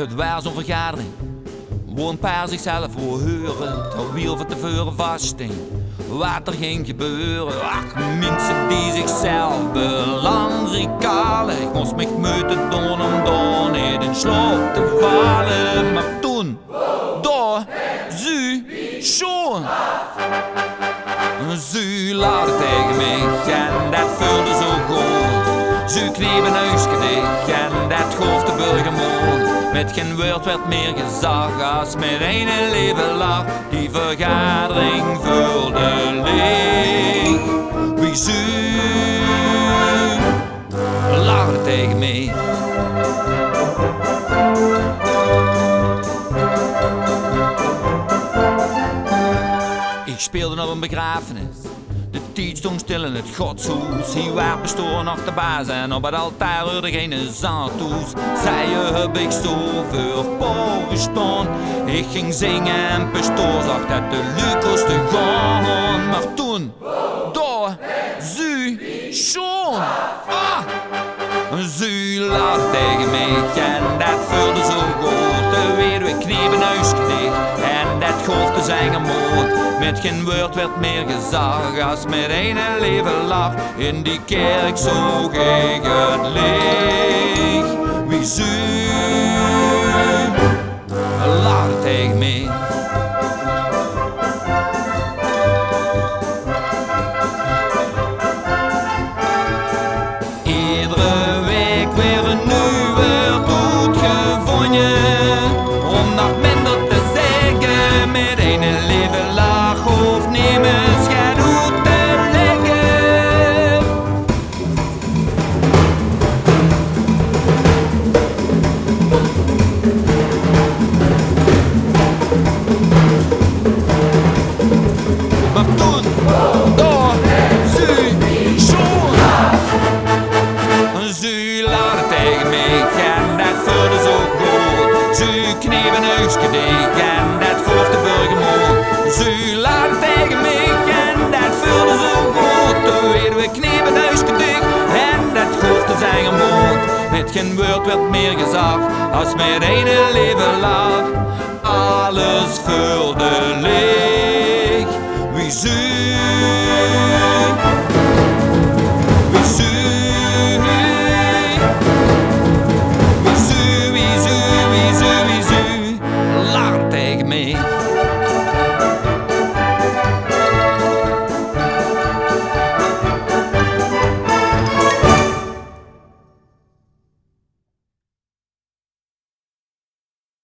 Het was zo'n vergadering, waar een paar zichzelf voor horen. Het wiel van tevoren vasting, wat er ging gebeuren. Ach, mensen die zichzelf belangrijk halen. Ik moest me moeten doen om door niet in slaap te vallen. Maar toen, daar, ze, schon. Ze lachte tegen mij en dat voelde zo goed. Ze kneep een huisje dicht en dat gaf de burgermoord. Met geen woord werd meer gezag als met een leven lag. Die vergadering voelde leeg. Wie ze lachte tegen mij. Ik speelde op een begrafenis. De tijd stond stil in het godshuis. Hier werd bestoren nog de baas en op het altaar hoorde geen zandtoes. Zij heb ik zo voor Paul gestaan. Ik ging zingen en pastoor zag dat de Lucas te gaan. Maar toen, daar, ze, schon, ze lachte tegen mij en dat voelde zo goed. De weduwe kneep een huisje dicht en dat gaf de zijn moord. Met geen woord werd meer gezag als met een leven lag. In die kerk zag ik het licht. Wie ze lachte tegen mij. Iedere week weer een nieuwe dood gevonden. Om nog minder te zeggen met een leven lag. Hoeft niemand schaduw te leggen. Maar toen, daar, ze, schon. Ze lachte tegen mij en dat voelde zo goed. Ze kneep een huisje dicht en dat gaf de burgermoord. Ze lachte tegen mij en dat voelde zo goed. Toen weduwe kneep een huisje dicht en dat gaf de zijn moord. Met geen woord werd meer gezag als met een leven lag. Alles voelde leeg. Wie ze